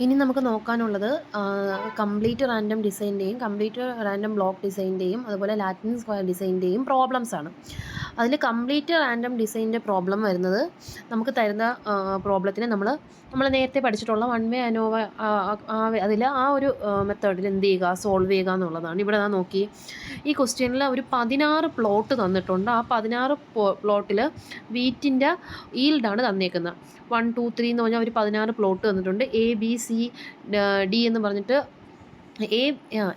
ഇനി നമുക്ക് നോക്കാനുള്ളത് കംപ്ലീറ്റ് റാൻഡം ഡിസൈൻ്റെയും കംപ്ലീറ്റ് റാൻഡം ബ്ലോക്ക് ഡിസൈൻ്റെയും അതുപോലെ ലാറ്റിൻ സ്ക്വയർ ഡിസൈൻ്റെയും പ്രോബ്ലംസാണ്. അതിൽ കംപ്ലീറ്റ് റാൻഡം ഡിസൈനിൻ്റെ പ്രോബ്ലം വരുന്നത് നമുക്ക് തരുന്ന പ്രോബ്ലത്തിന് നമ്മൾ നേരത്തെ പഠിച്ചിട്ടുള്ള വൺ വേ അനോവ അതിൽ ആ ഒരു മെത്തേഡിൽ എന്ത് ചെയ്യുക, സോൾവ് ചെയ്യുക എന്നുള്ളതാണ്. ഇവിടെ നോക്കി, ഈ ക്വസ്റ്റ്യനിൽ ഒരു 16 പ്ലോട്ട് തന്നിട്ടുണ്ട്. ആ 16 പ്ലോട്ടിൽ വീറ്റിൻ്റെ ഈൽഡാണ് തന്നേക്കുന്നത്. 1 2 3 എന്ന് പറഞ്ഞാൽ ഒരു 16 പ്ലോട്ട് തന്നിട്ടുണ്ട്. എ ബി സി ഡി എന്ന് പറഞ്ഞിട്ട്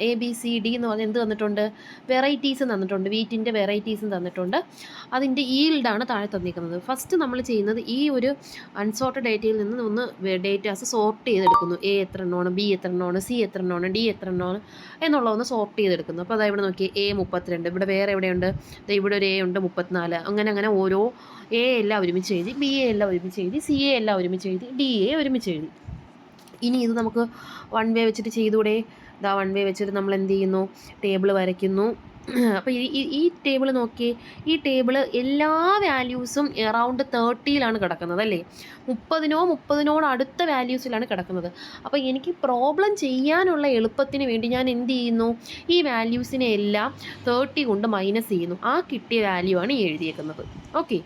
എ ബി സി ഡി എന്ന് പറഞ്ഞാൽ എന്ത് തന്നിട്ടുണ്ട്, വെറൈറ്റീസ് തന്നിട്ടുണ്ട്, വീറ്റിൻ്റെ വെറൈറ്റീസും തന്നിട്ടുണ്ട്. അതിൻ്റെ ഈൽഡാണ് താഴെ തന്നിരിക്കുന്നത്. ഫസ്റ്റ് നമ്മൾ ചെയ്യുന്നത് ഈ ഒരു അൺസോർട്ടഡ് ഡേറ്റയിൽ നിന്ന് ഒന്ന് ഡേറ്റാസ് സോർട്ട് ചെയ്തെടുക്കുന്നു. എ എത്ര എണ്ണമാണ്, ബി എത്ര എണ്ണമാണ്, സി എത്ര എണ്ണമാണ്, ഡി എത്ര എണ്ണമാണ് എന്നുള്ളതൊന്ന് സോർട്ട് ചെയ്തെടുക്കുന്നു. അപ്പോൾ അതായത് ഇവിടെ നോക്കി, എ 32, ഇവിടെ വേറെ എവിടെയുണ്ട്, ഇവിടെ ഒരു എ ഉണ്ട് 34, അങ്ങനെ ഓരോ എ എല്ലാം ഒരുമിച്ച് എഴുതി, ബി എ എല്ലാം ഒരുമിച്ച് എഴുതി, സി എ എല്ലാം ഒരുമിച്ച് എഴുതി, ഡി എ ഒരുമിച്ച് എഴുതി. ഇനി ഇത് നമുക്ക് വൺ വേ വെച്ചിട്ട് ചെയ്തുകൂടെ? വൺ വേ വെച്ചിട്ട് നമ്മൾ എന്ത് ചെയ്യുന്നു, ടേബിൾ വരയ്ക്കുന്നു. അപ്പോൾ ഈ ടേബിൾ നോക്കി, ഈ ടേബിൾ എല്ലാ വാല്യൂസും എറൗണ്ട് 30യിലാണ് കിടക്കുന്നത് അല്ലേ, 30നോട് അടുത്ത വാല്യൂസിലാണ് കിടക്കുന്നത്. അപ്പോൾ എനിക്ക് പ്രോബ്ലം ചെയ്യാനുള്ള എളുപ്പത്തിന് വേണ്ടി ഞാൻ എന്ത് ചെയ്യുന്നു, ഈ വാല്യൂസിനെ എല്ലാം 30 കൊണ്ട് മൈനസ് ചെയ്യുന്നു. ആ കിട്ടിയ വാല്യൂ ആണ് എഴുതിയേക്കുന്നത്. ഓക്കെ,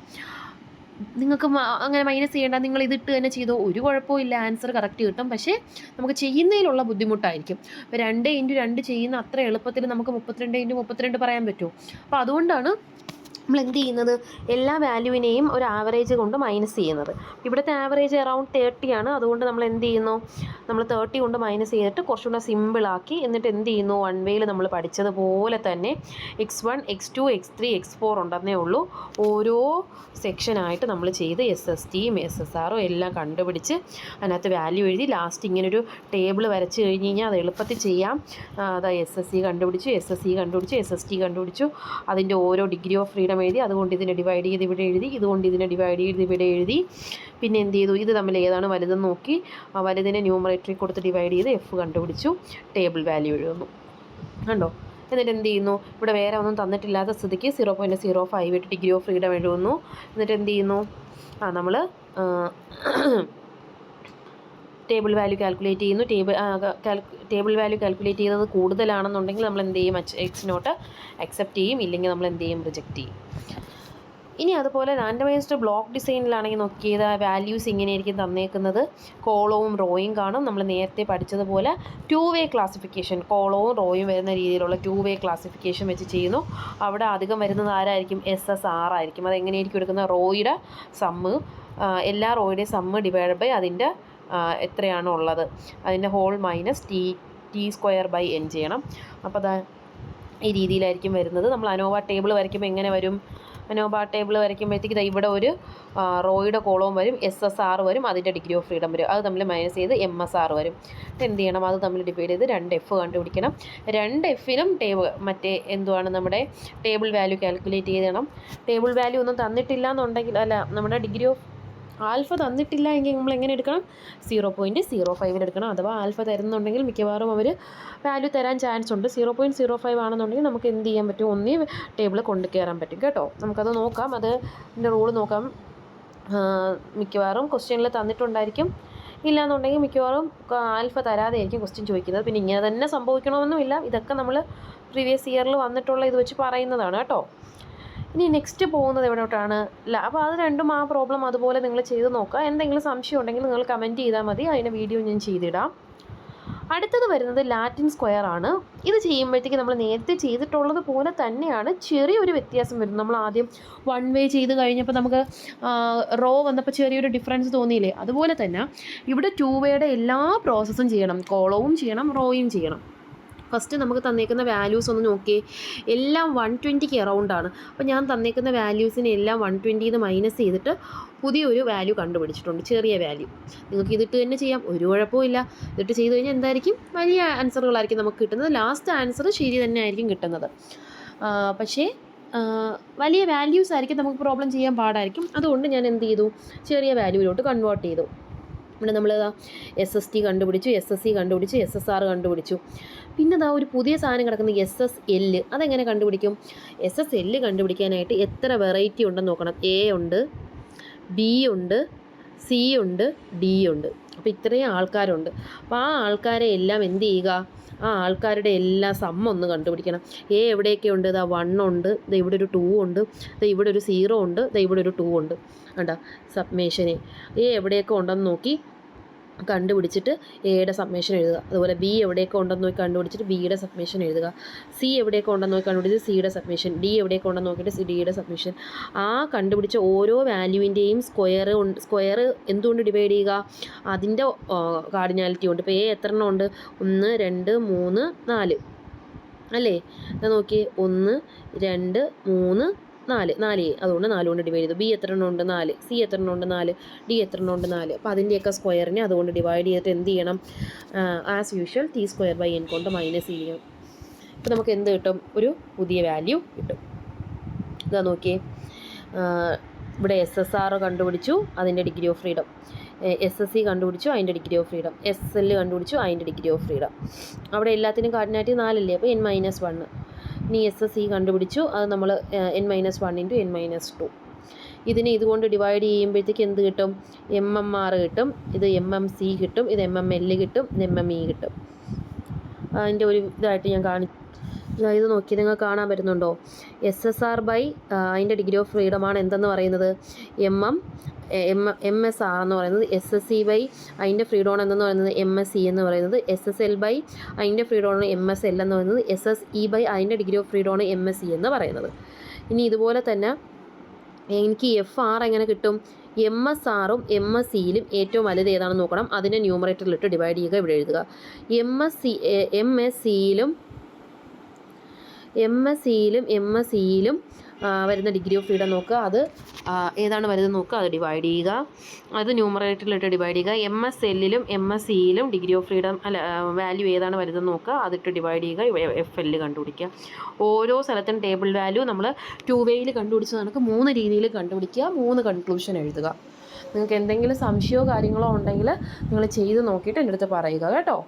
നിങ്ങൾക്ക് അങ്ങനെ മൈനസ് ചെയ്യേണ്ട, നിങ്ങൾ ഇതിട്ട് തന്നെ ചെയ്തോ, ഒരു കുഴപ്പമില്ല, ആൻസർ കറക്റ്റ് കിട്ടും. പക്ഷേ നമുക്ക് ചെയ്യുന്നതിലുള്ള ബുദ്ധിമുട്ടായിരിക്കും. ഇപ്പോൾ 2 × 2 ചെയ്യുന്ന അത്ര എളുപ്പത്തിൽ നമുക്ക് 32 × 32 പറയാൻ പറ്റുമോ? അപ്പോൾ അതുകൊണ്ടാണ് നമ്മൾ എന്ത് ചെയ്യുന്നത്, എല്ലാ വാല്യൂവിനെയും ഒരു ആവറേജ് കൊണ്ട് മൈനസ് ചെയ്യുന്നത്. ഇവിടുത്തെ ആവറേജ് അറൗണ്ട് 30 ആണ്. അതുകൊണ്ട് നമ്മൾ എന്ത് ചെയ്യുന്നു, നമ്മൾ 30 കൊണ്ട് മൈനസ് ചെയ്തിട്ട് കുറച്ചുകൂടെ സിമ്പിളാക്കി, എന്നിട്ട് എന്ത് ചെയ്യുന്നു, വൺ വേയിൽ നമ്മൾ പഠിച്ചതുപോലെ തന്നെ x1 x2 x3 x4 ഉണ്ടെന്നേ ഉള്ളൂ. ഓരോ സെക്ഷനായിട്ട് നമ്മൾ ചെയ്ത് SSTയും SSRും എല്ലാം കണ്ടുപിടിച്ച് അതിനകത്ത് വാല്യൂ എഴുതി ലാസ്റ്റ് ഇങ്ങനൊരു ടേബിൾ വരച്ച് കഴിഞ്ഞ് കഴിഞ്ഞാൽ അത് എളുപ്പത്തിൽ ചെയ്യാം. SSC കണ്ടുപിടിച്ചു, SSC കണ്ടുപിടിച്ചു, SST കണ്ടുപിടിച്ചു, അതിൻ്റെ ഓരോ ഡിഗ്രി ഓഫ് ഫ്രീഡം എഴുതി, അതുകൊണ്ട് ഇതിനെ ഡിവൈഡ് ചെയ്ത് ഇവിടെ എഴുതി, ഇതുകൊണ്ട് ഇതിനെ ഡിവൈഡ് ചെയ്ത് ഇവിടെ എഴുതി. പിന്നെ എന്ത് ചെയ്തു, ഇത് തമ്മിൽ ഏതാണ് വലുതെന്ന് നോക്കി വലുതിനെ ന്യൂമറേറ്ററിൽ കൊടുത്ത് ഡിവൈഡ് ചെയ്ത് F കണ്ടുപിടിച്ചു, ടേബിൾ വാല്യൂ എഴുതുന്നു. കണ്ടോ? എന്നിട്ട് എന്ത് ചെയ്യുന്നു, ഇവിടെ വേറെ ഒന്നും തന്നിട്ടില്ലാത്ത സ്ഥിതിക്ക് 0.05 ഡിഗ്രി ഓഫ് ഫ്രീഡം എഴുതുന്നു. എന്നിട്ട് എന്ത് ചെയ്യുന്നു, നമ്മൾ ടേബിൾ വാല്യൂ കാൽക്കുലേറ്റ് ചെയ്യുന്നു. ടേബിൾ വാല്യൂ കാൽക്കുലേറ്റ് ചെയ്തത് കൂടുതലാണെന്നുണ്ടെങ്കിൽ നമ്മൾ എന്ത് ചെയ്യും, X0 അക്സെപ്റ്റ് ചെയ്യും, ഇല്ലെങ്കിൽ നമ്മൾ എന്ത് ചെയ്യും, റിജക്റ്റ് ചെയ്യും. ഇനി അതുപോലെ റാൻഡമൈസ്ഡ് ബ്ലോക്ക് ഡിസൈനിലാണെങ്കിൽ നോക്കിയത് വാല്യൂസ് ഇങ്ങനെയായിരിക്കും തന്നേക്കുന്നത്. കോളവും റോയും കാണും. നമ്മൾ നേരത്തെ പഠിച്ചതുപോലെ 2 വേ ക്ലാസിഫിക്കേഷൻ, കോളവും റോയും വരുന്ന രീതിയിലുള്ള 2 വേ ക്ലാസിഫിക്കേഷൻ വെച്ച് ചെയ്യുന്നു. അവിടെ അധികം വരുന്നത് ആരായിരിക്കും, SSR ആയിരിക്കും. അതെങ്ങനെയായിരിക്കും എടുക്കുന്നത്, റോയുടെ സമ്മ്, എല്ലാ റോയുടെയും സമ്മ് ഡിവൈഡ് ബൈ അതിൻ്റെ എത്രയാണോ ഉള്ളത് അതിൻ്റെ ഹോൾ മൈനസ് T²/n ചെയ്യണം. അപ്പോൾ അതാ ഈ രീതിയിലായിരിക്കും വരുന്നത്. നമ്മൾ അനോവ ടേബിൾ വരയ്ക്കുമ്പോൾ എങ്ങനെ വരും, അനോവ ടേബിൾ വരയ്ക്കുമ്പോഴത്തേക്ക് ഇവിടെ ഒരു റോയുടെ കോളവും വരും, SSR വരും, അതിൻ്റെ ഡിഗ്രി ഓഫ് ഫ്രീഡം വരും, അത് തമ്മിൽ മൈനസ് ചെയ്ത് MSR വരും. എന്ത് ചെയ്യണം, അത് തമ്മിൽ ഡിവൈഡ് ചെയ്ത് 2F കണ്ടുപിടിക്കണം. 2Fനും മറ്റേ എന്തുവാണ് നമ്മുടെ ടേബിൾ വാല്യൂ കാൽക്കുലേറ്റ് ചെയ്യണം. ടേബിൾ വാല്യൂ ഒന്നും തന്നിട്ടില്ല എന്നുണ്ടെങ്കിൽ, അല്ല, നമ്മുടെ ഡിഗ്രി ഓഫ് ആൽഫ തന്നിട്ടില്ല എങ്കിൽ നമ്മൾ എങ്ങനെ എടുക്കണം, 0.05 എടുക്കണം. അഥവാ ആൽഫ തരുന്നുണ്ടെങ്കിൽ മിക്കവാറും അവർ വാല്യൂ തരാൻ ചാൻസ് ഉണ്ട്. 0.05 ആണെന്നുണ്ടെങ്കിൽ നമുക്ക് എന്ത് ചെയ്യാൻ പറ്റും, ഒന്നേ ടേബിൾ കൊണ്ട് കയറാൻ പറ്റും കേട്ടോ. നമുക്കത് നോക്കാം, അതിൻ്റെ റൂള് നോക്കാം. മിക്കവാറും ക്വസ്റ്റ്യനിൽ തന്നിട്ടുണ്ടായിരിക്കും, ഇല്ലയെന്നുണ്ടെങ്കിൽ മിക്കവാറും ആൽഫ തരാതെ ആയിരിക്കും ക്വസ്റ്റ്യൻ ചോദിക്കുന്നത്. പിന്നെ ഇങ്ങനെ തന്നെ സംഭവിക്കണമെന്നുമില്ല, ഇതൊക്കെ നമ്മൾ പ്രീവിയസ് ഇയറിൽ വന്നിട്ടുള്ള ഇത് വെച്ച് പറയുന്നതാണ് കേട്ടോ. ഇനി നെക്സ്റ്റ് പോകുന്നത് എവിടോട്ടാണ്, അപ്പോൾ അത് രണ്ടും ആ പ്രോബ്ലം അതുപോലെ നിങ്ങൾ ചെയ്ത് നോക്കുക. എന്തെങ്കിലും സംശയം ഉണ്ടെങ്കിൽ നിങ്ങൾ കമൻറ്റ് ചെയ്താൽ മതി, അതിൻ്റെ വീഡിയോ ഞാൻ ചെയ്തിടാം. അടുത്തത് വരുന്നത് ലാറ്റിൻ സ്ക്വയർ ആണ്. ഇത് ചെയ്യുമ്പോഴത്തേക്ക് നമ്മൾ നേരത്തെ ചെയ്തിട്ടുള്ളത് പോലെ തന്നെയാണ്, ചെറിയൊരു വ്യത്യാസം വരും. നമ്മൾ ആദ്യം വൺ വേ ചെയ്ത് കഴിഞ്ഞപ്പോൾ നമുക്ക് റോ വന്നപ്പോൾ ചെറിയൊരു ഡിഫറൻസ് തോന്നിയില്ലേ, അതുപോലെ തന്നെ ഇവിടെ 2 വേയുടെ എല്ലാ പ്രോസസ്സും ചെയ്യണം, കോളവും ചെയ്യണം, റോയും ചെയ്യണം. ഫസ്റ്റ് നമുക്ക് തന്നേക്കുന്ന വാല്യൂസ് ഒന്ന് നോക്കിയേ, എല്ലാം 120ക്ക് എറൗണ്ടാണ്. അപ്പോൾ ഞാൻ തന്നേക്കുന്ന വാല്യൂസിനെ എല്ലാം 120 മൈനസ് ചെയ്തിട്ട് പുതിയൊരു വാല്യൂ കണ്ടുപിടിച്ചിട്ടുണ്ട്, ചെറിയ വാല്യൂ. നിങ്ങൾക്ക് ഇതിട്ട് തന്നെ ചെയ്യാം, ഒരു കുഴപ്പമില്ല. ഇതിട്ട് ചെയ്ത് കഴിഞ്ഞാൽ എന്തായിരിക്കും, വലിയ ആൻസറുകളായിരിക്കും നമുക്ക് കിട്ടുന്നത്. ലാസ്റ്റ് ആൻസർ ശരി തന്നെ ആയിരിക്കും കിട്ടുന്നത്. പക്ഷേ വലിയ വാല്യൂസ് ആയിരിക്കും നമുക്ക് പ്രോബ്ലം ചെയ്യാൻ പാടായിരിക്കും. അതുകൊണ്ട് ഞാൻ എന്ത് ചെയ്തു, ചെറിയ വാല്യൂവിലോട്ട് കൺവേർട്ട് ചെയ്തു. ഇവിടെ നമ്മൾ SST കണ്ടുപിടിച്ചു, SSC കണ്ടുപിടിച്ചു, SSR കണ്ടുപിടിച്ചു. പിന്നെ ഒരു പുതിയ സാധനം കിടക്കുന്ന SSL. അതെങ്ങനെ കണ്ടുപിടിക്കും, SSL കണ്ടുപിടിക്കാനായിട്ട് എത്ര വെറൈറ്റി ഉണ്ടെന്ന് നോക്കണം. A ഉണ്ട്, B ഉണ്ട്, C ഉണ്ട്, D ഉണ്ട്. അപ്പോൾ ഇത്രയും ആൾക്കാരുണ്ട്. അപ്പോൾ ആ ആൾക്കാരെ എല്ലാം എന്ത് ചെയ്യുക, ആ ആൾക്കാരുടെ എല്ലാ സം ഒന്ന് കണ്ടുപിടിക്കണം. എ എവിടെയൊക്കെ ഉണ്ട്? ഇതാ 1 ഉണ്ട്, ദാ ഇവിടെ ഒരു 2 ഉണ്ട്, ദാ ഇവിടെ ഒരു 0 ഉണ്ട്, ദാ ഇവിടെ ഒരു 2 ഉണ്ട്. കണ്ടോ സബ്മേഷന് എ എവിടെയൊക്കെ ഉണ്ടെന്ന് നോക്കി കണ്ടുപിടിച്ചിട്ട് എയുടെ സബ്മേഷൻ എഴുതുക. അതുപോലെ ബി എവിടെയൊക്കെ ഉണ്ടെന്ന് നോക്കി കണ്ടുപിടിച്ചിട്ട് ബിയുടെ സബ്മേഷൻ എഴുതുക. സി എവിടെയൊക്കെ ഉണ്ടെന്ന് നോക്കി കണ്ടുപിടിച്ച് സിയുടെ സബ്മേഷൻ. ഡി എവിടെയൊക്കെ ഉണ്ടെന്ന് നോക്കിയിട്ട് ഡിയുടെ സബ്മേഷൻ. ആ കണ്ടുപിടിച്ച ഓരോ വാല്യൂവിൻ്റെയും സ്ക്വയർ എന്തുകൊണ്ട് ഡിവൈഡ് ചെയ്യുക? അതിൻ്റെ കാർഡിനാലിറ്റി ഉണ്ട്. ഇപ്പോൾ എ എത്ര എണ്ണം ഉണ്ട്? 1 2 3 4 അല്ലേ? നോക്കിയേ 1 2 3 4 4 അതുകൊണ്ട് 4 കൊണ്ട് ഡിവൈഡ് ചെയ്തു. ബി എത്ര എണ്ണം ഉണ്ട്? 4. സി എത്ര എണ്ണം ഉണ്ട്? 4. ഡി എത്ര എണ്ണം ഉണ്ട്? 4. അപ്പോൾ അതിൻ്റെയൊക്കെ സ്ക്വയറിനെ അതുകൊണ്ട് ഡിവൈഡ് ചെയ്തിട്ട് എന്ത് ചെയ്യണം? ആസ് യൂഷ്വൽ t²/n കൊണ്ട് മൈനസ് ചെയ്യണം. അപ്പോൾ നമുക്ക് എന്ത് കിട്ടും? ഒരു പുതിയ വാല്യൂ കിട്ടും. ഇതാ നോക്കിയേ, ഇവിടെ SSR കണ്ടുപിടിച്ചു, അതിൻ്റെ ഡിഗ്രി ഓഫ് ഫ്രീഡം. SSC കണ്ടുപിടിച്ചു, അതിൻ്റെ ഡിഗ്രി ഓഫ് ഫ്രീഡം. SL കണ്ടുപിടിച്ചു, അതിൻ്റെ ഡിഗ്രി ഓഫ് ഫ്രീഡം. അവിടെ എല്ലാത്തിനും കാർഡിനാലിറ്റി 4 അല്ലേ? അപ്പോൾ n-1. ഇനി SSE കണ്ടുപിടിച്ചു, അത് നമ്മൾ n-1 × n-2. ഇതിനെ ഇതുകൊണ്ട് ഡിവൈഡ് ചെയ്യുമ്പോഴത്തേക്ക് എന്ത് കിട്ടും? MMR കിട്ടും, ഇത് MMC കിട്ടും, ഇത് MML കിട്ടും, ഇത് MME കിട്ടും. അതിൻ്റെ ഒരു ഇതായിട്ട് ഞാൻ കാണിച്ചു. ഇത് നോക്കി നിങ്ങൾ കാണാൻ പറ്റുന്നുണ്ടോ? SSR അതിൻ്റെ ഡിഗ്രി ഓഫ് ഫ്രീഡമാണ് എന്തെന്ന് പറയുന്നത്? MSR എന്ന് പറയുന്നത്. SSC അതിൻ്റെ ഫ്രീഡം എന്തെന്ന് പറയുന്നത്? MSE എന്ന് പറയുന്നത്. SSL അതിൻ്റെ ഫ്രീഡമാണ് MSL എന്ന് പറയുന്നത്. SSE അതിൻ്റെ ഡിഗ്രി ഓഫ് ഫ്രീഡമാണ് MSE എന്ന് പറയുന്നത്. ഇനി ഇതുപോലെ തന്നെ എനിക്ക് FR എങ്ങനെ കിട്ടും? MSRും MSEയിലും ഏറ്റവും വലുത് ഏതാണെന്ന് നോക്കണം. അതിനെ ന്യൂമറേറ്ററിലിട്ട് ഡിവൈഡ് ചെയ്യുക, ഇവിടെ എഴുതുക. MSEയിലും വരുന്ന ഡിഗ്രി ഓഫ് ഫ്രീഡം നോക്കുക, അത് ഏതാണ് വലുതെന്ന് നോക്കുക, അത് ഡിവൈഡ് ചെയ്യുക, അത് ന്യൂമറേറ്ററിലിട്ട് ഡിവൈഡ് ചെയ്യുക. MSLലും MSEയിലും ഡിഗ്രി ഓഫ് ഫ്രീഡം വാല്യൂ ഏതാണ് വലുതെന്ന് നോക്കുക, അതിട്ട് ഡിവൈഡ് ചെയ്യുക, FL കണ്ടുപിടിക്കുക. ഓരോ സ്ഥലത്തും ടേബിൾ വാല്യൂ നമ്മൾ 2 വേയിൽ കണ്ടുപിടിച്ച് നമുക്ക് 3 രീതിയിൽ കണ്ടുപിടിക്കുക, 3 കൺക്ലൂഷൻ എഴുതുക. നിങ്ങൾക്ക് എന്തെങ്കിലും സംശയമോ കാര്യങ്ങളോ ഉണ്ടെങ്കിൽ നിങ്ങൾ ചെയ്ത് നോക്കിയിട്ട് എൻ്റെ അടുത്ത് പറയുക കേട്ടോ.